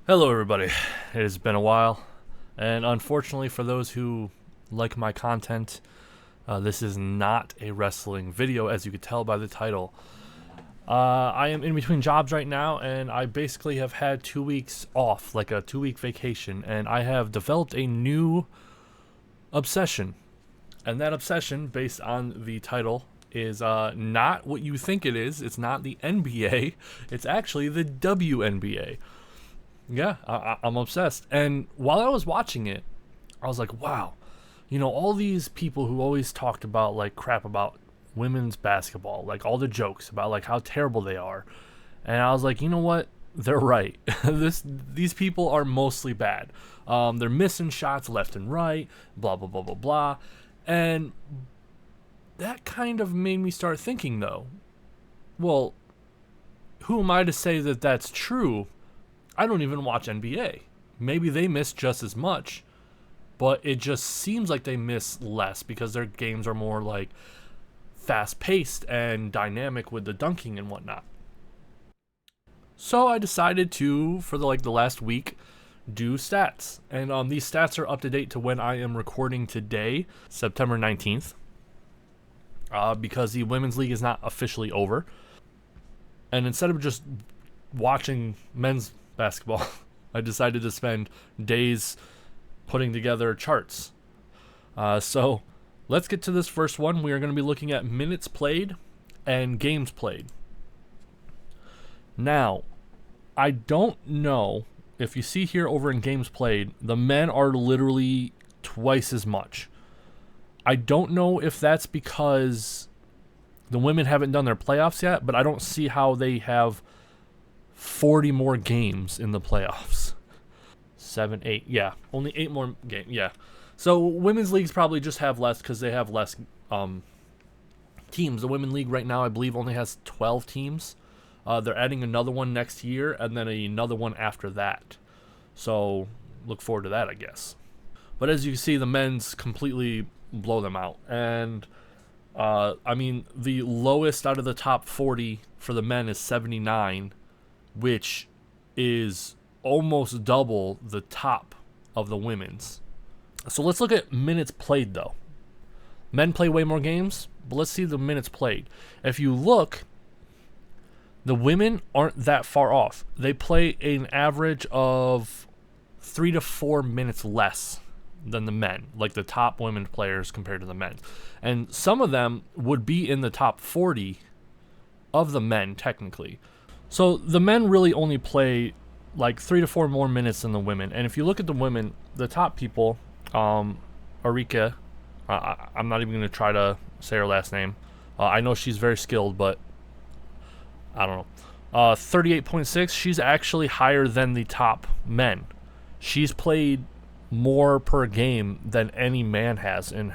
Hello everybody, it has been a while, and unfortunately for those who like my content, this is not a wrestling video, as you could tell by the title. I am in between jobs right now, and I basically have had 2 weeks off, like a 2-week vacation, and I have developed a new obsession. And that obsession, based on the title, is not what you think it is. It's not the NBA, it's actually the WNBA. Yeah, I'm obsessed. And while I was watching it, I was like, wow, all these people who always talked about like crap about women's basketball, like all the jokes about like how terrible they are. And I was like, you know what? They're right. These people are mostly bad. They're missing shots left and right, blah, blah, blah, blah, blah. And that kind of made me start thinking, though, well, who am I to say that that's true? I don't even watch NBA. Maybe they miss just as much, but it just seems like they miss less because their games are more like fast-paced and dynamic with the dunking and whatnot. So I decided to, for the last week, do stats. And these stats are up to date to when I am recording today, September 19th, because the Women's League is not officially over. And instead of just watching men's basketball, I decided to spend days putting together charts. So let's get to this first one. We are going to be looking at minutes played and games played. Now, I don't know if you see here over in games played, the men are literally twice as much. I don't know if that's because the women haven't done their playoffs yet, but I don't see how they have 40 more games in the playoffs. 7, 8, yeah. Only 8 more games, yeah. So women's leagues probably just have less because they have less teams. The women's league right now, I believe, only has 12 teams. They're adding another one next year and then another one after that. So look forward to that, I guess. But as you can see, the men's completely blow them out. And the lowest out of the top 40 for the men is 79, which is almost double the top of the women's. So let's look at minutes played, though. Men play way more games, but let's see the minutes played. If you look, the women aren't that far off. They play an average of 3 to 4 minutes less than the men, like the top women players compared to the men. And some of them would be in the top 40 of the men, technically. So the men really only play like 3 to 4 more minutes than the women. And if you look at the women, the top people, Arika, I'm not even going to try to say her last name. I know she's very skilled, but I don't know. 38.6, she's actually higher than the top men. She's played more per game than any man has in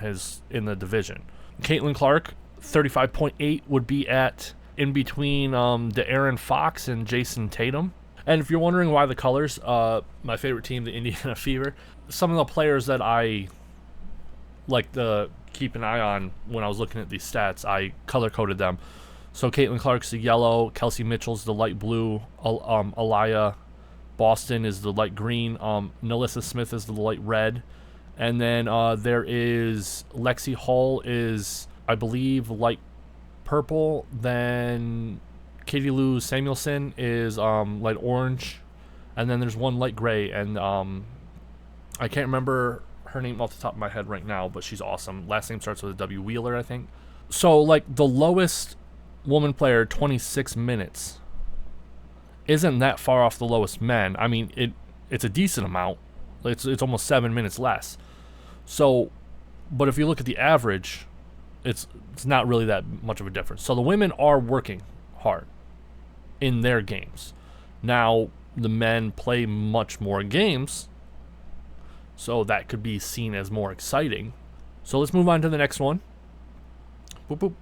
the division. Caitlin Clark, 35.8, would be in between De'Aaron Fox and Jason Tatum. And if you're wondering why the colors, my favorite team, the Indiana Fever, some of the players that I like to keep an eye on when I was looking at these stats, I color-coded them. So Caitlin Clark's the yellow, Kelsey Mitchell's the light blue, Aliyah Boston is the light green, Nalissa Smith is the light red, and then there is Lexi Hull is, I believe, light purple, then Katie Lou Samuelson is light orange, and then there's one light gray, and I can't remember her name off the top of my head right now, but she's awesome. Last name starts with a W, Wheeler, I think. So like the lowest woman player, 26 minutes, isn't that far off the lowest men. I mean, it's a decent amount. It's almost 7 minutes less. So, but if you look at the average, it's not really that much of a difference. So the women are working hard in their games. Now, the men play much more games, so that could be seen as more exciting. So let's move on to the next one. Boop, boop.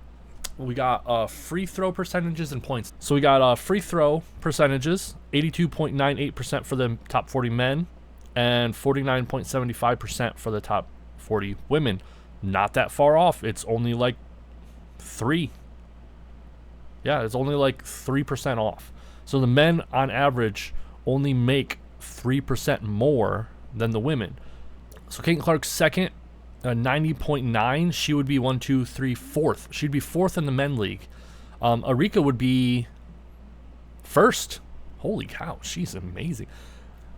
We got free throw percentages and points. So we got free throw percentages, 82.98% for the top 40 men and 49.75% for the top 40 women. Not that far off. It's only like 3. Yeah, it's only like 3% off. So the men, on average, only make 3% more than the women. So Caitlin Clark's second, 90.9. She would be 1, 2, 3, fourth. She'd be fourth in the men league. Arika would be first. Holy cow, she's amazing.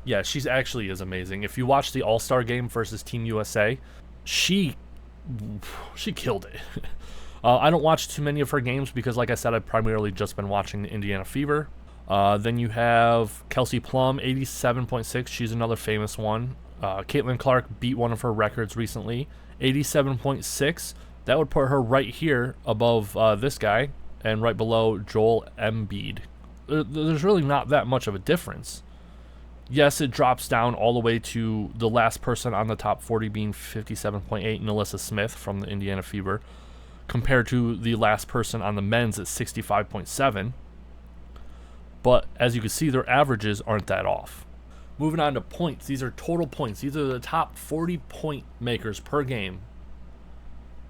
Yeah, she's actually is amazing. If you watch the All-Star game versus Team USA, she killed it. I don't watch too many of her games because, like I said, I've primarily just been watching the Indiana Fever. Then you have Kelsey Plum, 87.6. She's another famous one. Caitlin Clark beat one of her records recently, 87.6. That would put her right here above this guy and right below Joel Embiid. There's really not that much of a difference. Yes, it drops down all the way to the last person on the top 40 being 57.8, Nalissa Smith from the Indiana Fever, compared to the last person on the men's at 65.7. But as you can see, their averages aren't that off. Moving on to points. These are total points. These are the top 40 point makers per game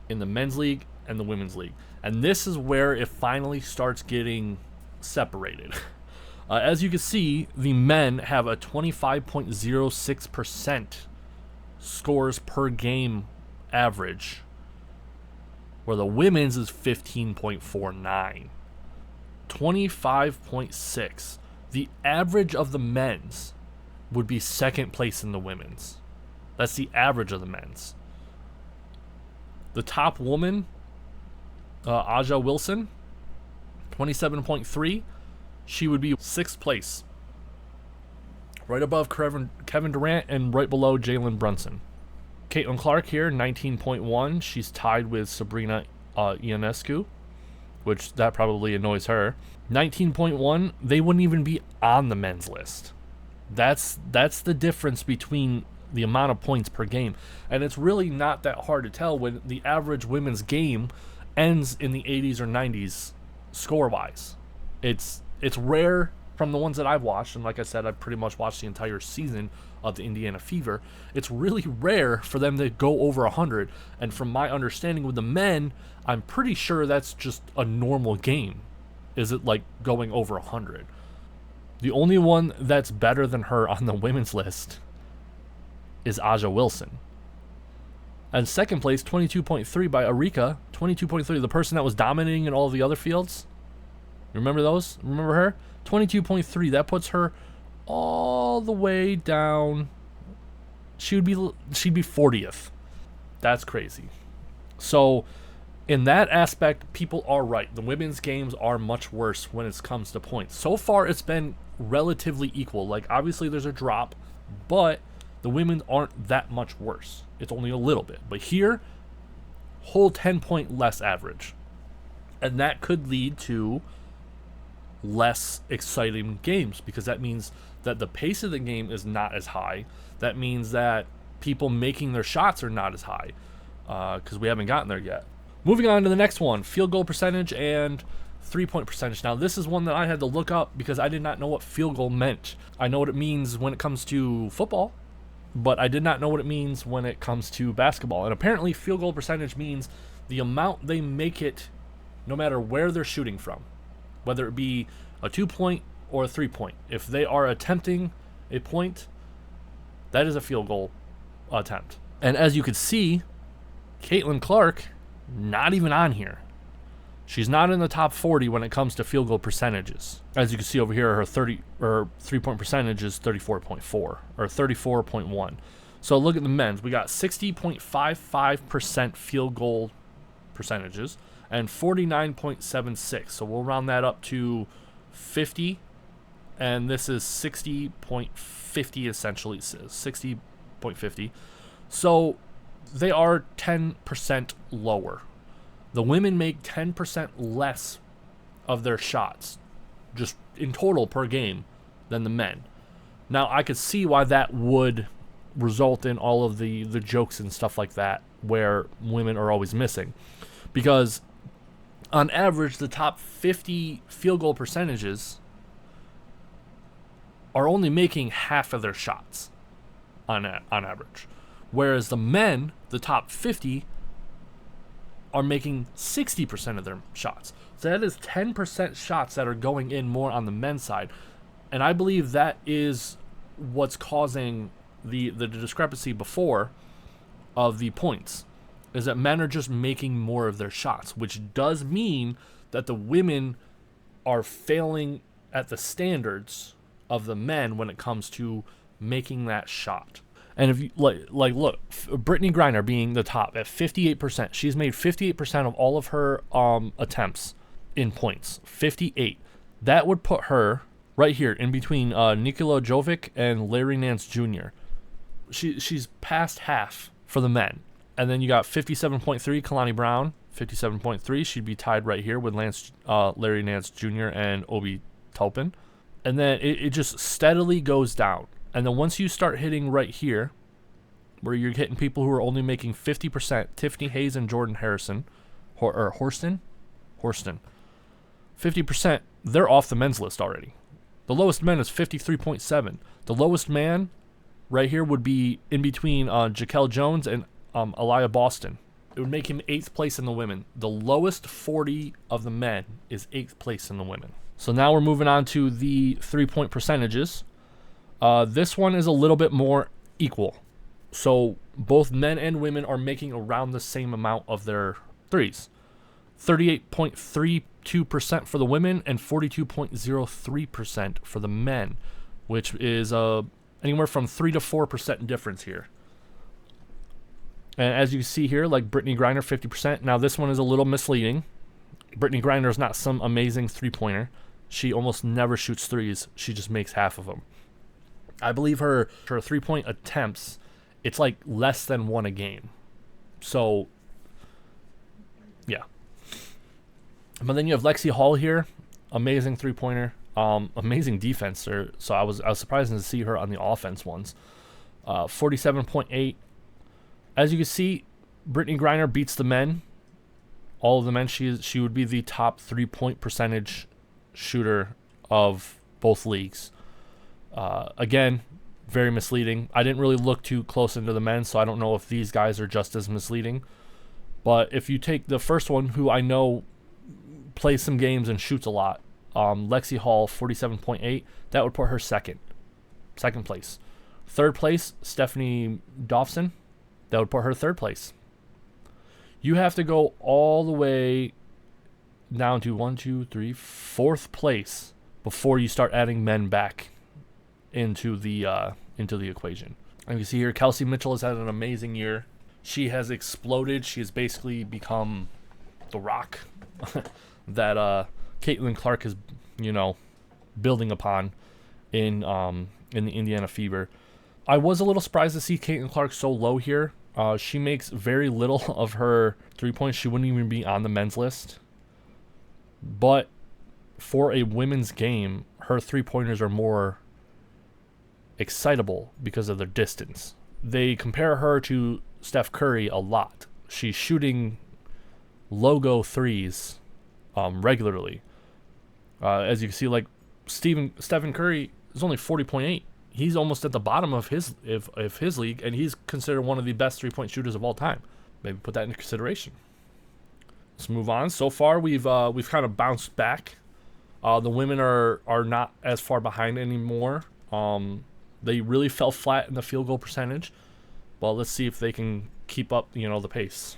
in the men's league and the women's league. And this is where it finally starts getting separated. As you can see, the men have a 25.06% scores per game average, where the women's is 15.49. 25.6. The average of the men's would be second place in the women's. That's the average of the men's. The top woman, Aja Wilson, 27.3. She would be sixth place, right above Kevin Durant and right below Jalen Brunson. Caitlin Clark here, 19.1. She's tied with Sabrina Ionescu, which that probably annoys her. 19.1. They wouldn't even be on the men's list. That's the difference between the amount of points per game. And it's really not that hard to tell when the average women's game ends in the 80s or 90s score-wise. It's rare from the ones that I've watched, and like I said, I've pretty much watched the entire season of the Indiana Fever. It's really rare for them to go over 100, and from my understanding with the men, I'm pretty sure that's just a normal game. Is it like going over 100? The only one that's better than her on the women's list is Aja Wilson. And second place, 22.3 by Arika. 22.3, the person that was dominating in all the other fields. Remember those? Remember her? 22.3. That puts her all the way down. She'd be 40th. That's crazy. So, in that aspect, people are right. The women's games are much worse when it comes to points. So far, it's been relatively equal. Like, obviously, there's a drop, but the women aren't that much worse. It's only a little bit. But here, whole 10-point less average. And that could lead to less exciting games, because that means that the pace of the game is not as high. That means that people making their shots are not as high, because we haven't gotten there yet. Moving on to the next one, field goal percentage and 3-point percentage. Now, this is one that I had to look up because I did not know what field goal meant. I know what it means when it comes to football, but I did not know what it means when it comes to basketball. And apparently, field goal percentage means the amount they make it no matter where they're shooting from, whether it be a 2-point or a 3-point. If they are attempting a point, that is a field goal attempt. And as you can see, Caitlin Clark, not even on here. She's not in the top 40 when it comes to field goal percentages. As you can see over here, her 3-point percentage is 34.4 or 34.1. So look at the men's. We got 60.55% field goal percentages and 49.76. So we'll round that up to 50, and this is 60.50 essentially. It says 60.50. So they are 10% lower. The women make 10% less of their shots, just in total per game, than the men. Now, I could see why that would result in all of the jokes and stuff like that, where women are always missing. Because, on average, the top 50 field goal percentages are only making half of their shots on average. Whereas the men, the top 50, are making 60% of their shots. So that is 10% shots that are going in more on the men's side. And I believe that is what's causing the discrepancy before of the points, is that men are just making more of their shots, which does mean that the women are failing at the standards of the men when it comes to making that shot. And if you look, Brittany Griner being the top at 58%, she's made 58% of all of her attempts in points. 58. That would put her right here in between Nikola Jovic and Larry Nance Jr. She's past half for the men. And then you got 57.3 Kalani Brown, 57.3. She'd be tied right here with Larry Nance Jr. and Obi Toppin. And then it just steadily goes down. And then once you start hitting right here, where you're hitting people who are only making 50%, Tiffany Hayes and Jordan Harrison, Horston, 50%, they're off the men's list already. The lowest man is 53.7. The lowest man right here would be in between Jaquel Jones and Aaliyah Boston. It would make him 8th place in the women. The lowest 40 of the men is 8th place in the women. So now we're moving on to the 3-point percentages. This one is a little bit more equal. So both men and women are making around the same amount of their threes. 38.32% for the women and 42.03% for the men, which is anywhere from 3 to 4% difference here. And as you can see here, like Brittany Griner, 50%. Now this one is a little misleading. Brittany Griner is not some amazing three-pointer. She almost never shoots threes. She just makes half of them. I believe her three-point attempts, it's like less than one a game. So, yeah. But then you have Lexi Hall here, amazing three-pointer, amazing defense. So I was surprised to see her on the offense ones. 47.8. As you can see, Brittany Griner beats the men. All of the men, she would be the top 3-point percentage shooter of both leagues. Again, very misleading. I didn't really look too close into the men, so I don't know if these guys are just as misleading. But if you take the first one, who I know plays some games and shoots a lot, Lexi Hall, 47.8, that would put her second place. Third place, Stephanie Dawson, that would put her third place. You have to go all the way down to 4th place before you start adding men back into the equation. And you see here, Kelsey Mitchell has had an amazing year. She has exploded. She has basically become the rock that Caitlin Clark is, building upon in the Indiana Fever. I was a little surprised to see Caitlin Clark so low here. She makes very little of her 3-points. She wouldn't even be on the men's list. But for a women's game, her 3-pointers are more excitable because of their distance. They compare her to Steph Curry a lot. She's shooting logo threes regularly. As you can see, like Stephen Curry is only 40.8. He's almost at the bottom of his league, and he's considered one of the best 3-point shooters of all time. Maybe put that into consideration. Let's move on. So far, we've kind of bounced back. The women are not as far behind anymore. They really fell flat in the field goal percentage. Well, let's see if they can keep up, the pace.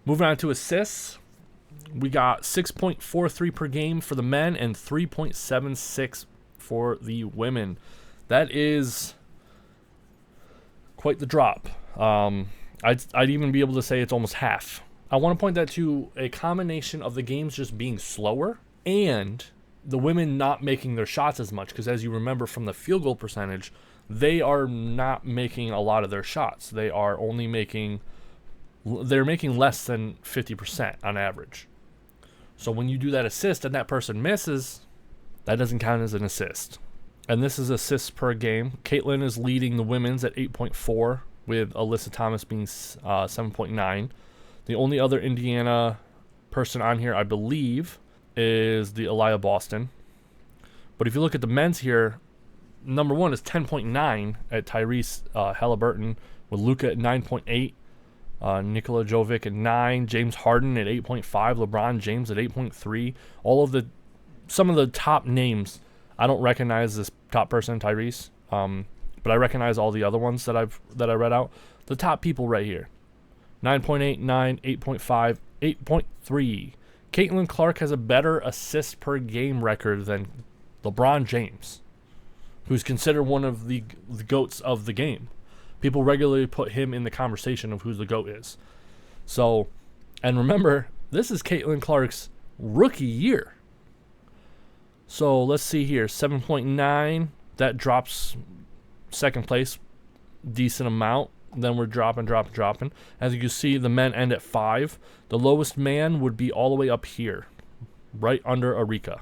Moving on to assists, we got 6.43 per game for the men and 3.76 for the women. That is quite the drop. I'd even be able to say it's almost half. I want to point that to a combination of the games just being slower and the women not making their shots as much, because as you remember from the field goal percentage, they are not making a lot of their shots. They're making less than 50% on average. So when you do that assist and that person misses, that doesn't count as an assist. And this is assists per game. Caitlin is leading the women's at 8.4, with Alyssa Thomas being 7.9. The only other Indiana person on here, I believe, is the Aaliyah Boston. But if you look at the men's here, number one is 10.9 at Tyrese Halliburton, with Luka at 9.8. Nikola Jovic at 9, James Harden at 8.5, LeBron James at 8.3. Some of the top names. I don't recognize this top person, Tyrese, but I recognize all the other ones that I read out. The top people right here: 9.8, 9, 8.5, 8.3. Caitlin Clark has a better assist per game record than LeBron James, who's considered one of the GOATs of the game. People regularly put him in the conversation of who the GOAT is. So, and remember, this is Caitlin Clark's rookie year. So let's see here, 7.9, that drops second place, decent amount. Then we're dropping. As you can see, the men end at 5. The lowest man would be all the way up here, right under Arika.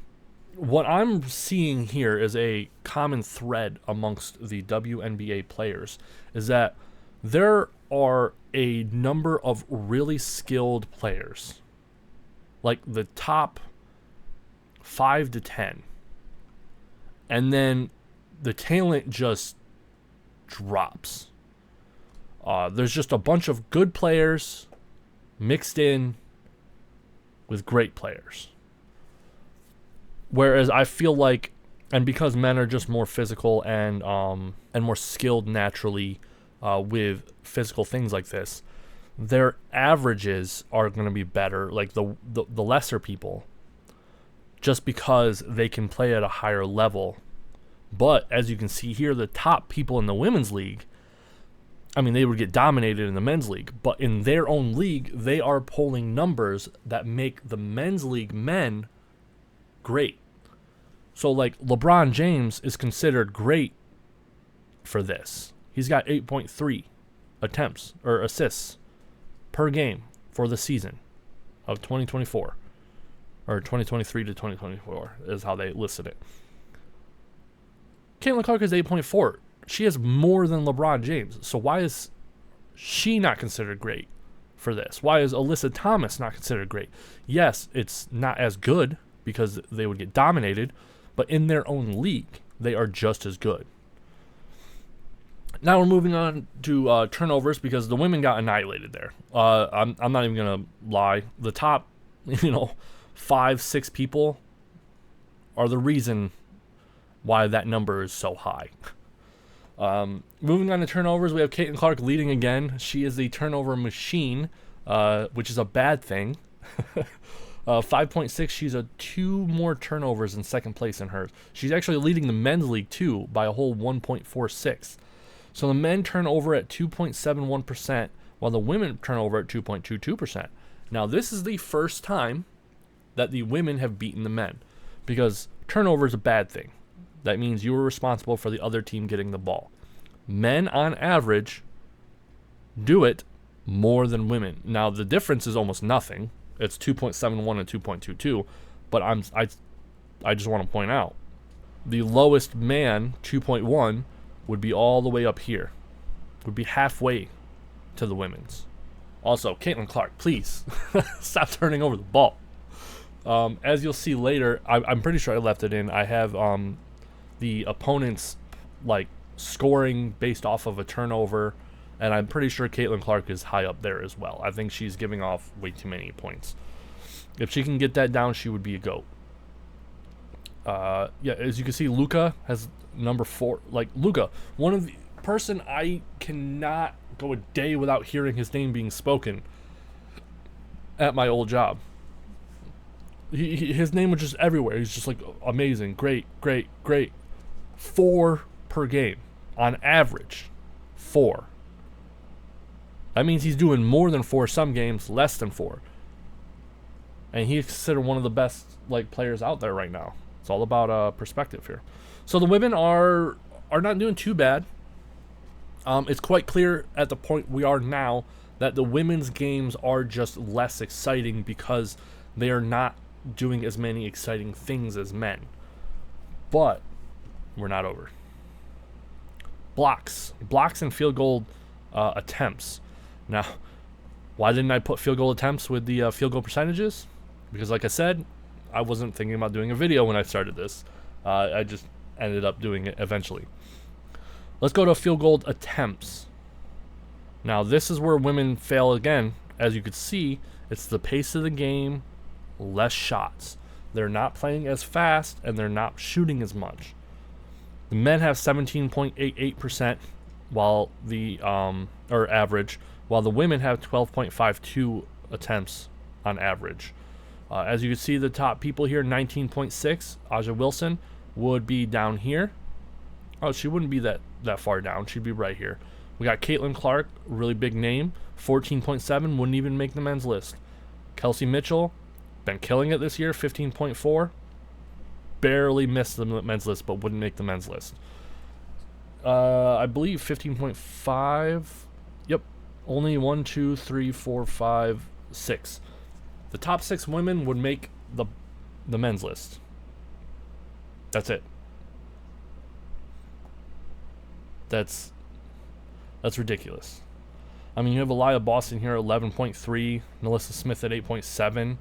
What I'm seeing here is a common thread amongst the WNBA players is that there are a number of really skilled players, like the top 5 to 10, and then the talent just drops. There's just a bunch of good players mixed in with great players. Whereas I feel like, and because men are just more physical and more skilled naturally with physical things like this, their averages are going to be better, like the lesser people, just because they can play at a higher level. But as you can see here, the top people in the women's league, I mean, they would get dominated in the men's league, but in their own league, they are pulling numbers that make the men's league men great. So, like, LeBron James is considered great for this. He's got 8.3 attempts or assists per game for the season of 2024. Or 2023 to 2024 is how they listed it. Caitlin Clark is 8.4. She has more than LeBron James. So why is she not considered great for this? Why is Alyssa Thomas not considered great? Yes, it's not as good because they would get dominated, but in their own league, they are just as good. Now we're moving on to turnovers because the women got annihilated there. I'm not even going to lie. The top, 5-6 people are the reason why that number is so high. Moving on to turnovers, we have Caitlin Clark leading again. She is the turnover machine, which is a bad thing. 5.6, she's 2 more turnovers in second place than hers. She's actually leading the men's league too by a whole 1.46. So the men turn over at 2.71%, while the women turn over at 2.22%. Now this is the first time that the women have beaten the men, because turnover is a bad thing. That means you were responsible for the other team getting the ball. Men, on average, do it more than women. Now, the difference is almost nothing. It's 2.71 and 2.22. But I just want to point out, the lowest man, 2.1, would be all the way up here. Would be halfway to the women's. Also, Caitlin Clark, please, stop turning over the ball. As you'll see later, I'm pretty sure I left it in. I have the opponent's scoring based off of a turnover, and I'm pretty sure Caitlin Clark is high up there as well. I think she's giving off way too many points. If she can get that down, she would be a GOAT. As you can see, Luka has number 4. Luka, one of the person I cannot go a day without hearing his name being spoken at my old job. His name was just everywhere. He's just amazing, great. 4 per game on average. 4. That means he's doing more than 4 some games, less than 4. And he's considered one of the best players out there right now. It's all about perspective here. So the women are not doing too bad. It's quite clear at the point we are now that the women's games are just less exciting because they are not doing as many exciting things as men. But we're not over. Blocks and field goal attempts. Now, why didn't I put field goal attempts with the field goal percentages? Because like I said, I wasn't thinking about doing a video when I started this. I just ended up doing it eventually. Let's go to field goal attempts. Now, this is where women fail again. As you could see, it's the pace of the game, less shots. They're not playing as fast, and they're not shooting as much. The men have 17.88%, while the or average, while the women have 12.52 attempts on average. As you can see, the top people here, 19.6. Aja Wilson would be down here. Oh, she wouldn't be that far down. She'd be right here. We got Caitlin Clark, really big name, 14.7, wouldn't even make the men's list. Kelsey Mitchell, been killing it this year, 15.4. Barely missed the men's list, but wouldn't make the men's list. I believe 15.5. Yep. Only 1, 2, 3, 4, 5, 6. The top 6 women would make the men's list. That's it. That's ridiculous. I mean, you have Aliyah Boston here at 11.3, Melissa Smith at 8.7,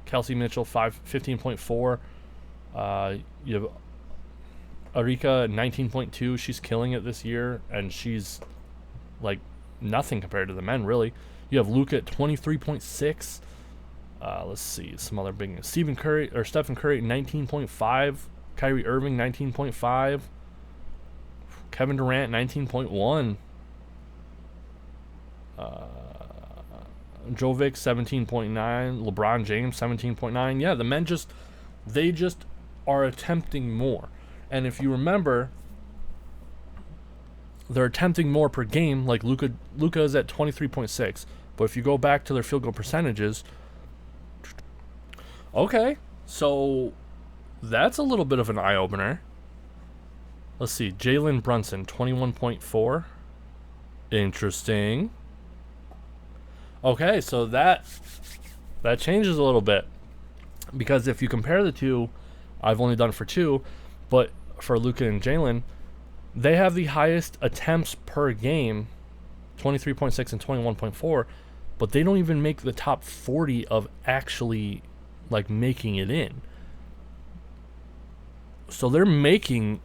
Kelsey Mitchell 15.4. You have Arika at 19.2. She's killing it this year, and she's like nothing compared to the men, really. You have Luka at 23.6. Let's see some other big names. Stephen Curry at 19.5. Kyrie Irving 19.5. Kevin Durant 19.1. Jovic 17.9. LeBron James 17.9. Yeah, the men just are attempting more. And if you remember, they're attempting more per game. Like Luka is at 23.6. But if you go back to their field goal percentages, okay, so that's a little bit of an eye opener. Let's see, Jalen Brunson 21.4. Interesting. Okay, so that changes a little bit, because if you compare the two, I've only done it for 2, but for Luka and Jalen, they have the highest attempts per game, 23.6 and 21.4, but they don't even make the top 40 of actually like making it in. So they're making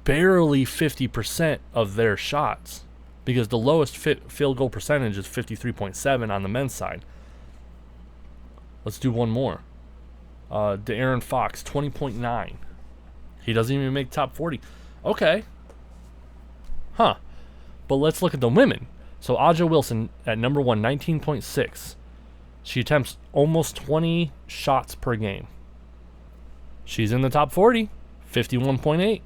barely 50% of their shots, because the lowest field goal percentage is 53.7 on the men's side. Let's do one more. De'Aaron Fox, 20.9. He doesn't even make top 40. Okay. Huh. But let's look at the women. So Aja Wilson at number 1, 19.6. She attempts almost 20 shots per game. She's in the top 40, 51.8.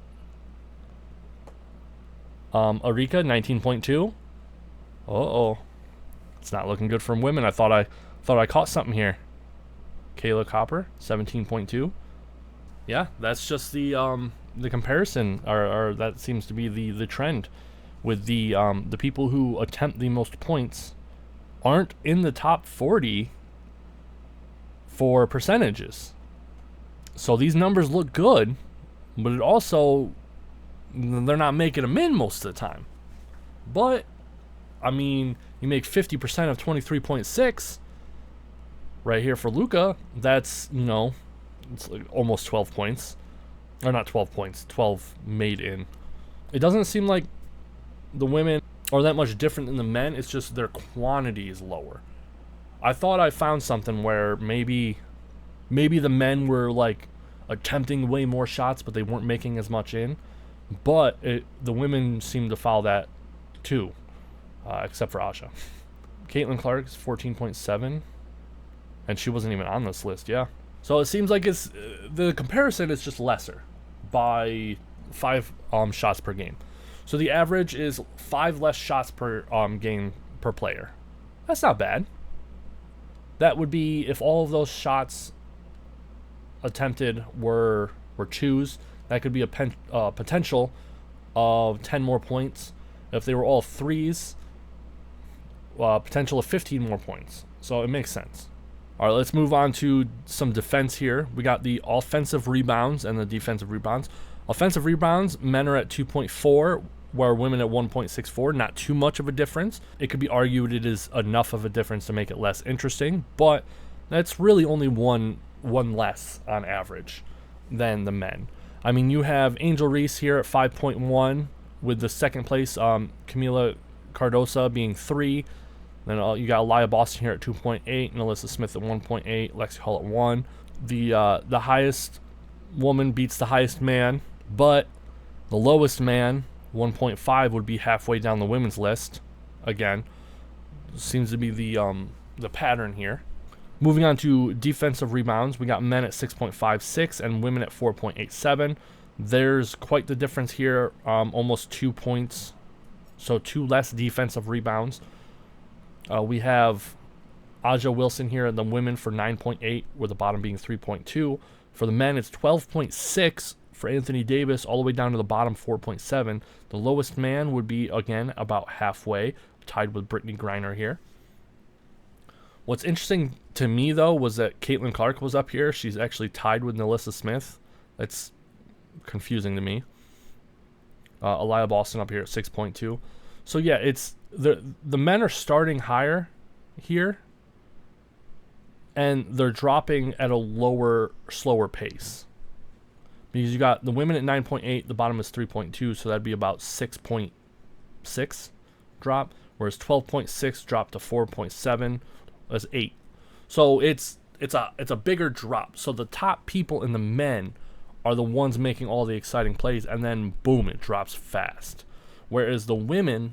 Arika, 19.2. Uh-oh. It's not looking good from women. I thought I caught something here. Kayla Copper, 17.2. Yeah, that's just the comparison, or that seems to be the trend with the people who attempt the most points aren't in the top 40 for percentages. So these numbers look good, but it also, they're not making them in most of the time. But I mean, you make 50% of 23.6 right here for Luka. That's, it's like almost 12 points. Or not 12 points, 12 made in. It doesn't seem like the women are that much different than the men. It's just their quantity is lower. I thought I found something where maybe the men were like attempting way more shots, but they weren't making as much in. But the women seem to follow that too, except for Asha. Caitlin Clark is 14.7, and she wasn't even on this list. Yeah, so it seems like it's the comparison is just lesser by 5 shots per game. So the average is 5 less shots per game per player. That's not bad. That would be if all of those shots attempted were twos. That could be a potential of 10 more points. If they were all threes, potential of 15 more points. So it makes sense. All right, let's move on to some defense here. We got the offensive rebounds and the defensive rebounds. Offensive rebounds, men are at 2.4, where women at 1.64. Not too much of a difference. It could be argued it is enough of a difference to make it less interesting, but that's really only one less on average than the men. I mean, you have Angel Reese here at 5.1. with the second place, Camila Cardosa being 3. Then you got Aliyah Boston here at 2.8, and Alyssa Smith at 1.8, Lexi Hall at 1. The highest woman beats the highest man, but the lowest man, 1.5, would be halfway down the women's list. Again, seems to be the pattern here. Moving on to defensive rebounds, we got men at 6.56 and women at 4.87. There's quite the difference here, almost 2 points, so 2 less defensive rebounds. We have Aja Wilson here and the women for 9.8, with the bottom being 3.2. For the men, it's 12.6 for Anthony Davis, all the way down to the bottom, 4.7. The lowest man would be, again, about halfway, tied with Brittany Griner here. What's interesting to me, though, was that Caitlin Clark was up here. She's actually tied with Alyssa Smith. That's confusing to me. Aliyah Boston up here at 6.2. So, yeah, it's the men are starting higher here, and they're dropping at a lower, slower pace. Because you got the women at 9.8, the bottom is 3.2, so that'd be about 6.6 drop, whereas 12.6 dropped to 4.7, that's 8. So it's a bigger drop. So the top people in the men are the ones making all the exciting plays, and then boom, it drops fast. Whereas the women,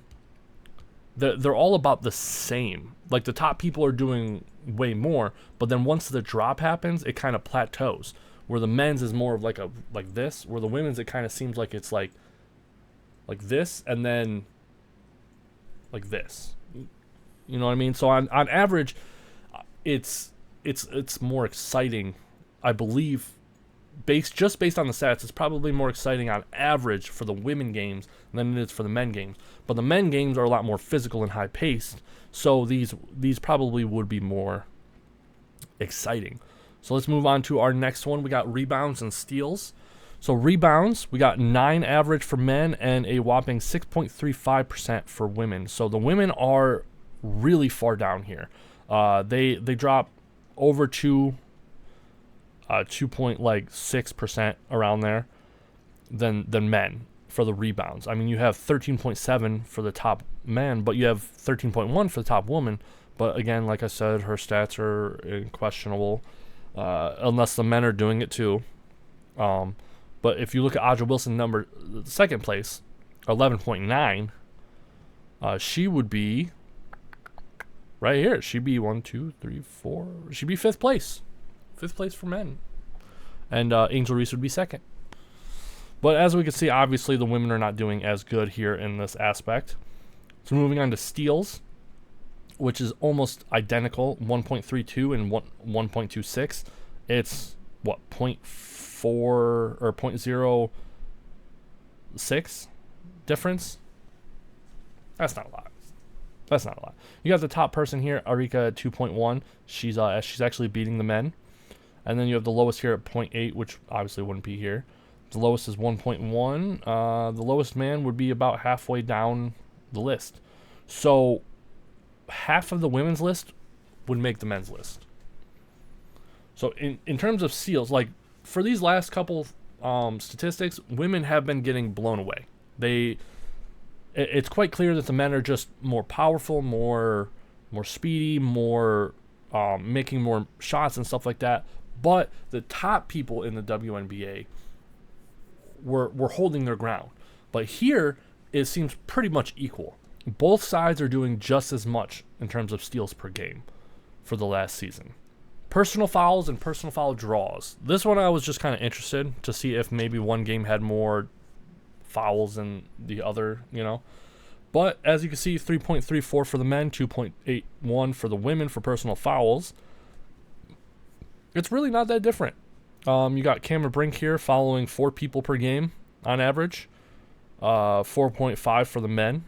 they're all about the same. Like, the top people are doing way more, but then once the drop happens, it kind of plateaus. Where the men's is more of like this, where the women's, it kind of seems like it's like this, and then like this. You know what I mean? So on average, it's more exciting, I believe. Based on the stats, it's probably more exciting on average for the women games than it is for the men games. But the men games are a lot more physical and high paced, so these probably would be more exciting. So let's move on to our next one. We got rebounds and steals. So rebounds, we got 9 average for men and a whopping 6.35% for women. So the women are really far down here. They drop over 2.6% around there than men for the rebounds. I mean, you have 13.7 for the top man, but you have 13.1 for the top woman. But again, like I said, her stats are questionable. Unless the men are doing it too. But if you look at Aja Wilson, second place, 11.9, she would be right here. She'd be 1, 2, 3, 4. She'd be 5th place. 5th place for men. And Angel Reese would be 2nd. But as we can see, obviously the women are not doing as good here in this aspect. So moving on to steals, which is almost identical, 1.32 and 1.26. It's, what, 0.4 or 0.06 difference? That's not a lot. You got the top person here, Arika, at 2.1. She's actually beating the men. And then you have the lowest here at 0.8, which obviously wouldn't be here. The lowest is 1.1. The lowest man would be about halfway down the list. So half of the women's list would make the men's list. So in terms of steals, like for these last couple statistics, women have been getting blown away. It's quite clear that the men are just more powerful, more speedy, more making more shots and stuff like that. But the top people in the WNBA were holding their ground. But here it seems pretty much equal. Both sides are doing just as much in terms of steals per game for the last season. Personal fouls and personal foul draws. This one I was just kind of interested to see if maybe one game had more fouls than the other, you know. But as you can see, 3.34 for the men, 2.81 for the women for personal fouls. It's really not that different. You got Cameron Brink here following 4 people per game on average. 4.5 for the men.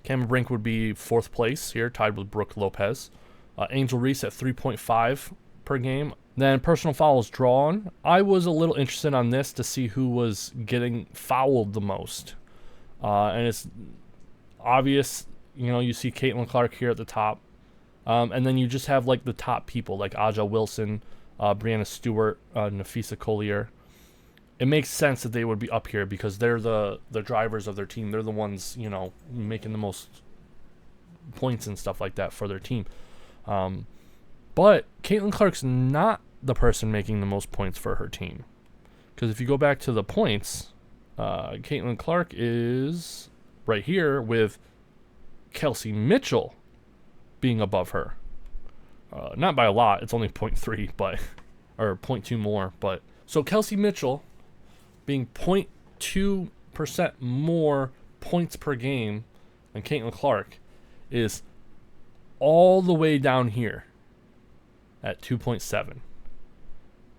Cameron Brink would be 4th place here, tied with Brooke Lopez. Angel Reese at 3.5 per game. Then personal fouls drawn. I was a little interested on this to see who was getting fouled the most. And it's obvious, you know, you see Caitlin Clark here at the top. And then you just have like the top people like Aja Wilson, Brianna Stewart, Nafisa Collier. it makes sense that they would be up here because they're the drivers of their team. They're the ones, you know, making the most points and stuff like that for their team. But Caitlin Clark's not the person making the most points for her team. Because if you go back to the points, Caitlin Clark is right here with Kelsey Mitchell being above her. Not by a lot. It's only 0.3, but or 0.2 more. But so Kelsey Mitchell being 0.2% more points per game than Caitlin Clark is all the way down here at 2.7.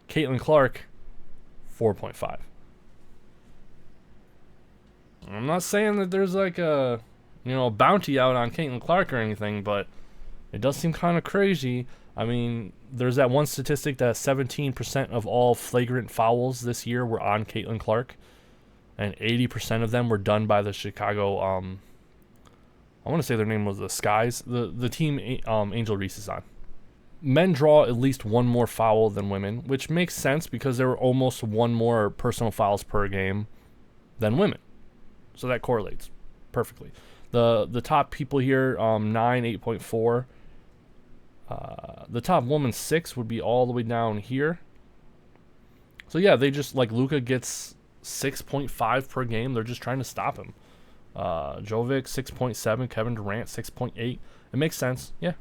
Caitlin Clark, 4.5. I'm not saying that there's like a, you know, a bounty out on Caitlin Clark or anything, but it does seem kind of crazy. I mean, there's that one statistic that 17% of all flagrant fouls this year were on Caitlin Clark, and 80% of them were done by the Chicago, I want to say their name was the Skies, the team Angel Reese is on. Men draw at least one more foul than women, which makes sense because there were almost one more personal fouls per game than women. So that correlates perfectly. The top people here, 9, 8.4. The top woman 6 would be all the way down here. So yeah, they just, like, Luka gets 6.5 per game. They're just trying to stop him. Jovic 6.7, Kevin Durant 6.8. It makes sense, yeah.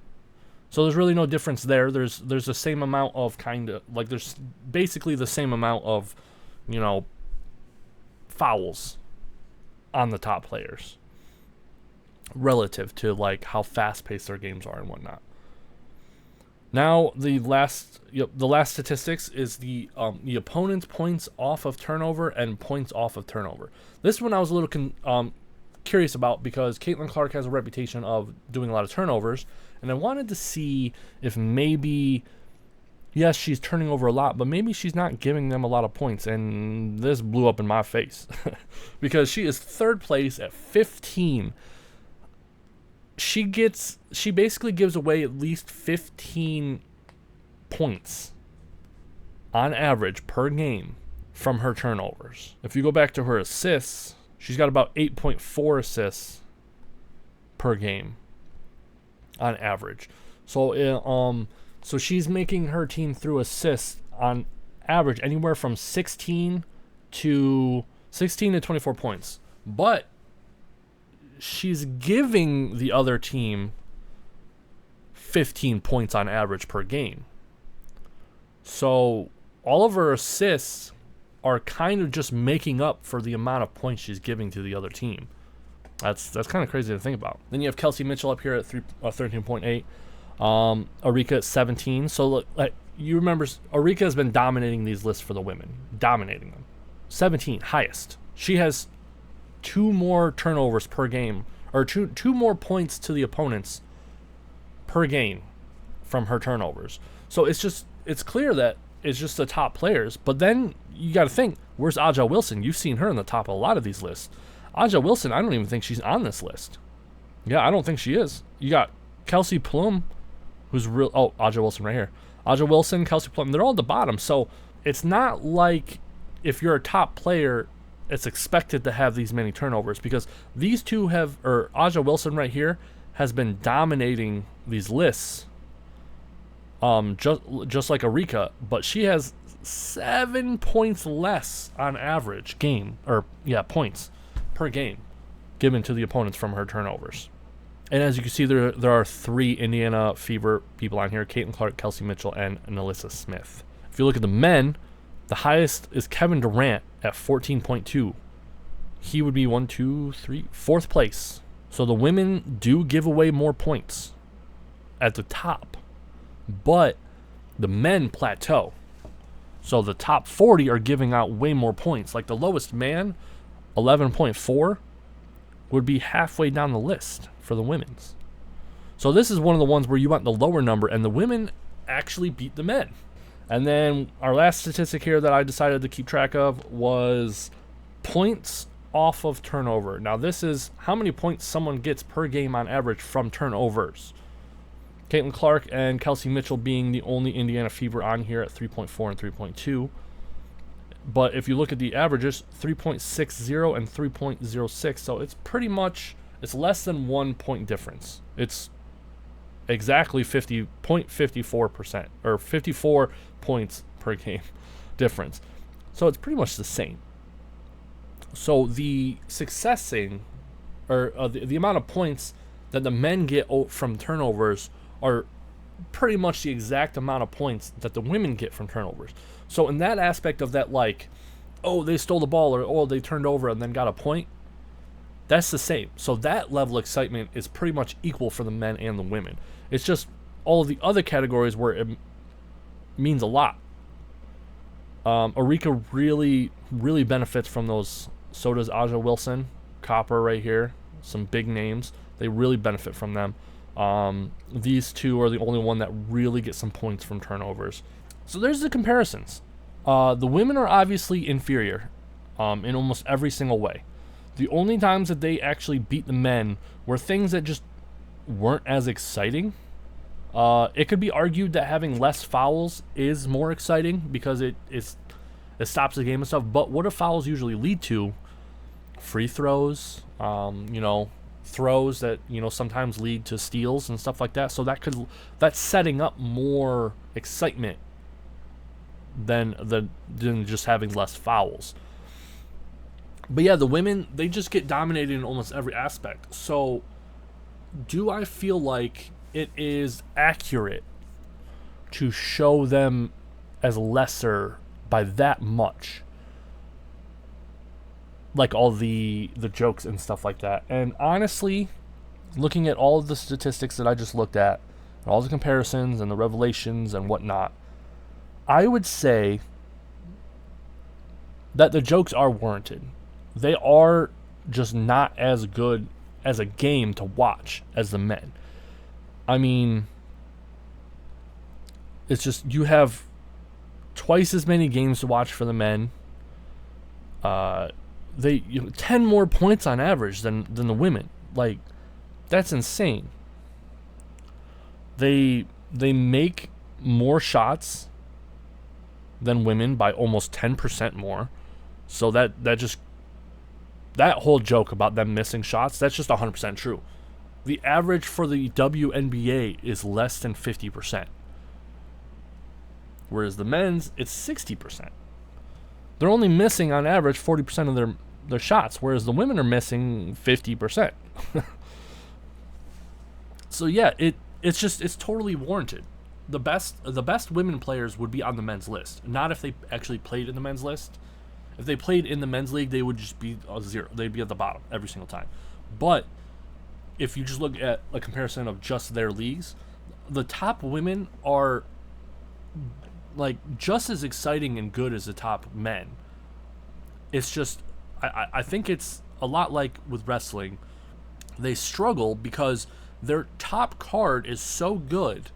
So there's really no difference there. There's the same amount of there's basically the same amount of, you know, fouls on the top players relative to like how fast-paced their games are and whatnot. Now the last statistics is the opponent's points off of turnover and points off of turnover. This one I was a little curious about because Caitlin Clark has a reputation of doing a lot of turnovers, and I wanted to see if maybe, yes, she's turning over a lot, but maybe she's not giving them a lot of points, and this blew up in my face because she is third place at 15. She basically gives away at least 15 points on average per game from her turnovers. If you go back to her assists, she's got about 8.4 assists per game on average. So so she's making her team through assists on average anywhere from 16 to 24 points. But she's giving the other team 15 points on average per game. So all of her assists are kind of just making up for the amount of points she's giving to the other team. That's kind of crazy to think about. Then you have Kelsey Mitchell up here at 13.8. Arika at 17. So look, you remember Arika has been dominating these lists for the women. Dominating them. 17, highest. She has 2 more turnovers per game, or two more points to the opponents per game from her turnovers. So it's clear that it's just the top players. But then you got to think, where's Aja Wilson? You've seen her in the top of a lot of these lists. Aja Wilson, I don't even think she's on this list. Yeah, I don't think she is. You got Kelsey Plum, who's real. Oh, Aja Wilson right here. Aja Wilson, Kelsey Plum, they're all at the bottom. So it's not like if you're a top player, it's expected to have these many turnovers, because these two have, or Aja Wilson right here has been dominating these lists, just like Arika, but she has 7 points less on average points per game given to the opponents from her turnovers. And as you can see, there are 3 Indiana Fever people on here: Caitlin Clark, Kelsey Mitchell, and Nalissa Smith. If you look at the men, the highest is Kevin Durant at 14.2. He would be 4th place. So the women do give away more points at the top, but the men plateau. So the top 40 are giving out way more points. Like the lowest man, 11.4, would be halfway down the list for the women's. So this is one of the ones where you want the lower number, and the women actually beat the men. And then our last statistic here that I decided to keep track of was points off of turnover. Now this is how many points someone gets per game on average from turnovers. Caitlin Clark and Kelsey Mitchell being the only Indiana Fever on here at 3.4 and 3.2. But if you look at the averages, 3.60 and 3.06, so it's pretty much, it's less than 1 point difference. It's exactly 50.54%, or 54 points per game difference. So it's pretty much the same. So the successing, or the amount of points that the men get from turnovers are pretty much the exact amount of points that the women get from turnovers. So in that aspect of that, like, oh, they stole the ball, or oh, they turned over and then got a point, that's the same. So that level of excitement is pretty much equal for the men and the women. It's just all of the other categories where it means a lot. Arika really, really benefits from those. So does Aja Wilson, Copper right here, some big names. They really benefit from them. These two are the only one that really get some points from turnovers. So there's the comparisons. The women are obviously inferior in almost every single way. The only times that they actually beat the men were things that just weren't as exciting. It could be argued that having less fouls is more exciting because it stops the game and stuff. But what do fouls usually lead to? Free throws, throws that sometimes lead to steals and stuff like that. So that's setting up more excitement than just having less fouls. But yeah, the women, they just get dominated in almost every aspect. So do I feel like it is accurate to show them as lesser by that much? Like all the jokes and stuff like that. And honestly, looking at all of the statistics that I just looked at, and all the comparisons and the revelations and whatnot, I would say that the jokes are warranted. They are just not as good as a game to watch as the men. I mean, it's just, you have twice as many games to watch for the men. 10 more points on average than the women. Like, that's insane. They make more shots than women by almost 10% more. So that whole joke about them missing shots, that's just 100% true. The average for the WNBA is less than 50%. Whereas the men's, it's 60%. They're only missing on average 40% of their shots, whereas the women are missing 50%. So yeah, it's totally warranted. The best women players would be on the men's list. Not if they actually played in the men's list. If they played in the men's league, they would just be a zero. They'd be at the bottom every single time. But if you just look at a comparison of just their leagues, the top women are like just as exciting and good as the top men. It's just, I think it's a lot like with wrestling. They struggle because their top card is so good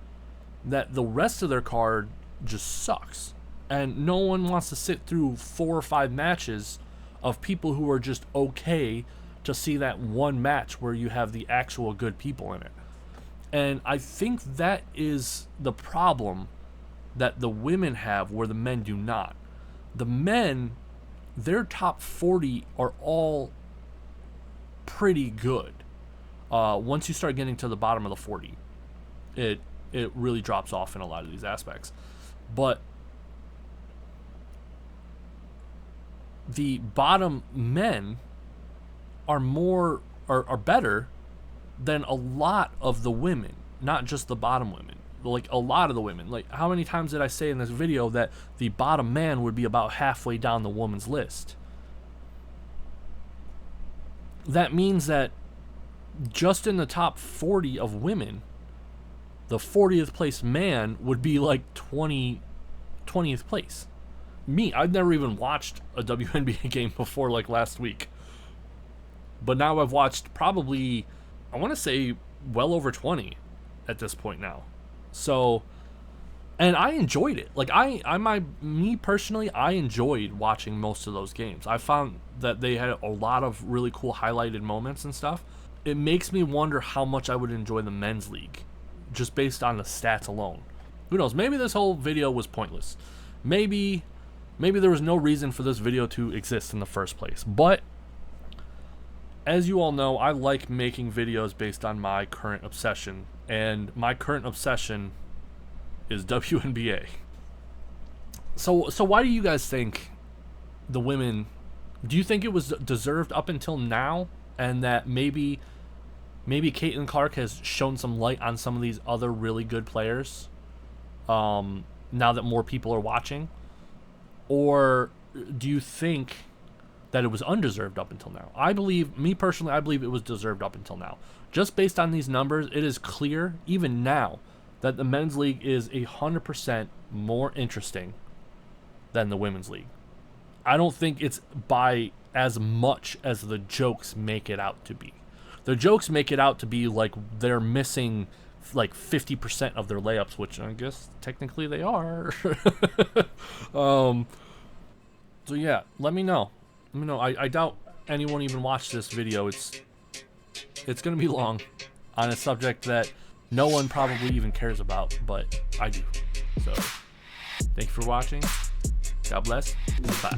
that the rest of their card just sucks. And no one wants to sit through 4 or 5 matches of people who are just okay to see that one match where you have the actual good people in it. And I think that is the problem that the women have where the men do not. The men, their top 40 are all pretty good. Once you start getting to the bottom of the 40, it really drops off in a lot of these aspects. But the bottom men are better than a lot of the women, not just the bottom women. Like a lot of the women. Like, how many times did I say in this video that the bottom man would be about halfway down the woman's list? That means that just in the top 40 of women, the 40th place man would be like 20th place. Me, I've never even watched a WNBA game before, like last week. But now I've watched probably, I want to say, well over 20 at this point now. So, and I enjoyed it. Like, me personally, I enjoyed watching most of those games. I found that they had a lot of really cool highlighted moments and stuff. It makes me wonder how much I would enjoy the men's league, just based on the stats alone. Who knows? Maybe this whole video was pointless. Maybe maybe there was no reason for this video to exist in the first place. But as you all know, I like making videos based on my current obsession, and my current obsession is WNBA. So why do you guys think the women, do you think it was deserved up until now, and that maybe Caitlin Clark has shown some light on some of these other really good players now that more people are watching? Or do you think that it was undeserved up until now? I believe it was deserved up until now. Just based on these numbers, it is clear, even now, that the men's league is 100% more interesting than the women's league. I don't think it's by as much as the jokes make it out to be. The jokes make it out to be like they're missing like 50% of their layups, which I guess technically they are. So yeah, let me know. I doubt anyone even watched this video. It's gonna be long on a subject that no one probably even cares about, but I do. So thank you for watching. God bless. Bye.